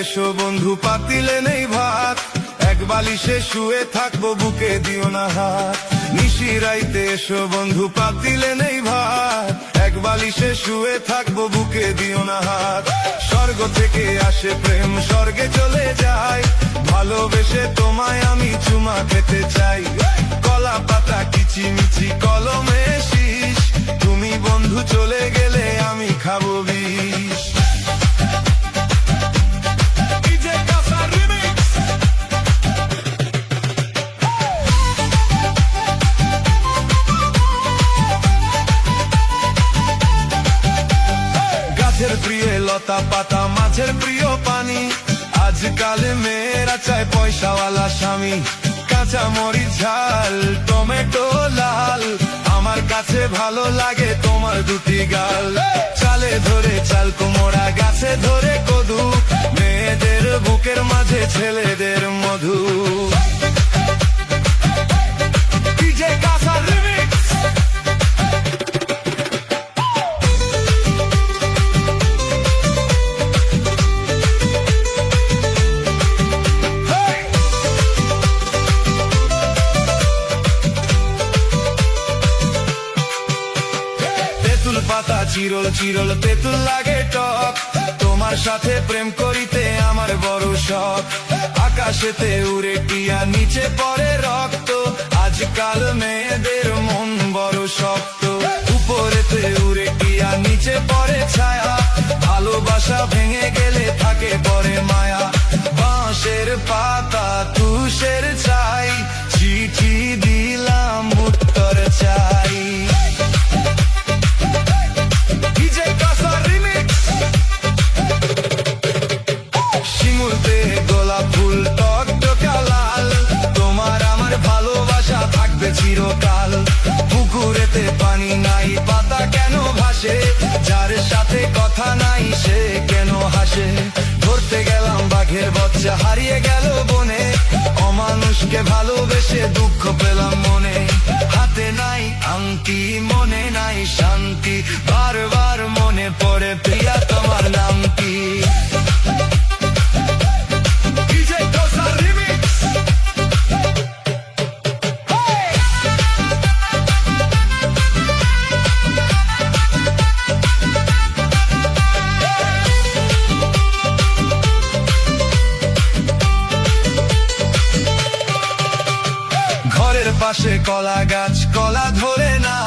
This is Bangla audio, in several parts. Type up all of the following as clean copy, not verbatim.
এসো বন্ধু পাতিলে নেই ভাত, এক বালিশে শুয়ে থাকবো বুকে দিও না হাত। নিশিরাইতে এসো বন্ধু পাতিলে নেই ভাত, এক বালিশে শুয়ে থাকবো বুকে দিও না হাত। স্বর্গ থেকে আসে প্রেম স্বর্গে চলে যায়, ভালোবেসে তোমায় আমি চুমা খেতে চাই। কলা পাতা কিচিমিচি কলমে শীষ, তুমি বন্ধু চলে গেলে আমি খাবো বিষ। গাছের প্রিয় লতা পাতা মাছের প্রিয় পানি, আজকাল মেয়েরা চায় পয়সাওয়ালা স্বামী। কাঁচা মরিচ ঝাল টমেটো লাল, আমার কাছে ভালো লাগে তোমার দুটি গাল। চালে ধরে চাল কুমড়া গাছে ধরে কদু, মেয়েদের বুকের মাঝে ছেলেদের মধু। পাতা চিরল চিরল তেঁতুল লাগে টক, তোমার সাথে প্রেম করিতে আমার বড় শখ। আকাশেতে উড়ে টিয়া নিচে পড়ে রক্ত, আজকাল মেয়েদের মন বড় শক্ত। উপরেতে উড়ে টিয়া নিচে পড়ে ছায়া, ভালোবাসা ভেঙে গেলে থাকে পরে মায়া। বাঁশের পাতা তুষের চাই, চিঠি দিলাম উত্তর চাই। চিরকাল পুকুরেতে পানি নাই পাতা কেন ভাসে, যার সাথে কথা নাই সে কেন হাসে। ধরতে গেলাম বাঘের বাচ্চা হারিয়ে গেল বনে, অমানুষকে ভালোবেসে দুঃখ পেলাম মনে। হাতে নাই আংটি মনে নাই শান্তি, বারবার মনে পড়ে প্রিয়া তোমার নাম কি। পাশে কলা গাছ কলা ধরে না,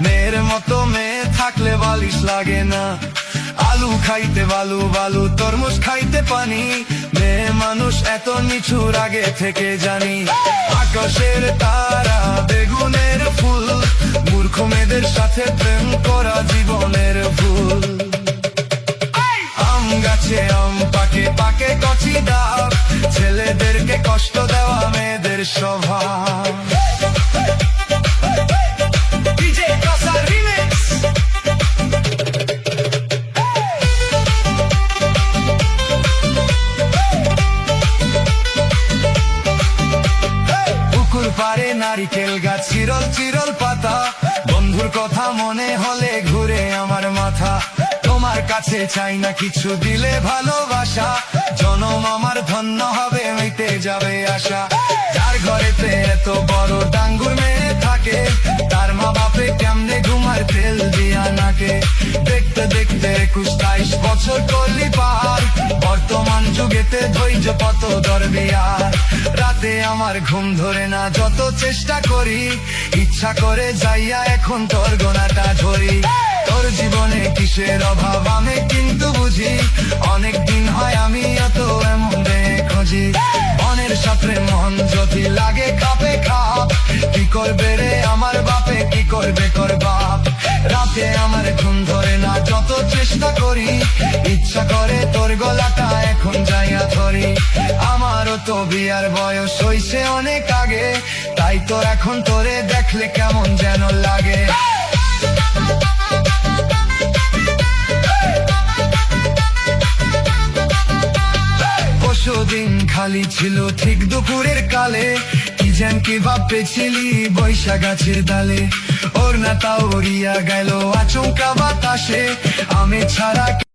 মেয়ের মতো মেয়ে থাকলে বালিশ লাগে না। আলু খাইতে বালু বালু তরমুজ খাইতে পানি, মেয়ে মানুষ এত নিচুর আগে থেকে জানি। আকাশের তারা বেগুনের ফুল, মূর্খ মেয়েদের সাথে প্রেম করা জীবনের ভুল। আম গাছে আম পাকে পাকে কচি ডাব, ছেলেদেরকে কষ্ট দেওয়া মেয়েদের স্বভাব। পুকুর পাড়ে নারিকেল গাছ চিরল চিরল পাতা, বন্ধুর কথা মনে হলে ঘুরে আমার মাথা। তোমার কাছে চাই না কিছু দিলে ভালোবাসা, জনম আমার ধন্য হবে মিটে যাবে আশা। যার ঘরেতে এত বড় ডাঙ্গুর মেয়ে থাকে, তার মা বাপে কেমনে ঘুমার তেল দিয়া নাকে। দেখতে দেখতে 21-22 বছর করলি পার, বর্তমান যুগেতে ধৈর্য কত দরবিয়ার। রাতে আমার ঘুম ধরে না যত চেষ্টা করি, ইচ্ছা করে যাইয়া এখন তোর গোনাটা ধরি। তোর জীবনে কিসের অভাব আমি কিন্তু বুঝি, অনেক দিন হয় আমি এত এমন খুঁজি। মনের সাথে মন যদি লাগে খাপে খাপ, কি করবে রে আমার বাপে কি করবে কর বাপ। রাতে আমার ঘুম ধরে না যত চেষ্টা করি, ইচ্ছা করে তোর গলাটা এখন যাইয়া ধরি। আমারও তো বিয়ার বয়স হইছে অনেক আগে, তাই তো এখন তোরে দেখলে কেমন যেন লাগে। দিন খালি ছিল ঠিক দুপুরের কালে, কি যেন কি ভাবতেছিলি বৈশা গাছের ডালে। ওর না তা উড়িয়া গেল আচমকা বাতাসে, আমি ছাড়া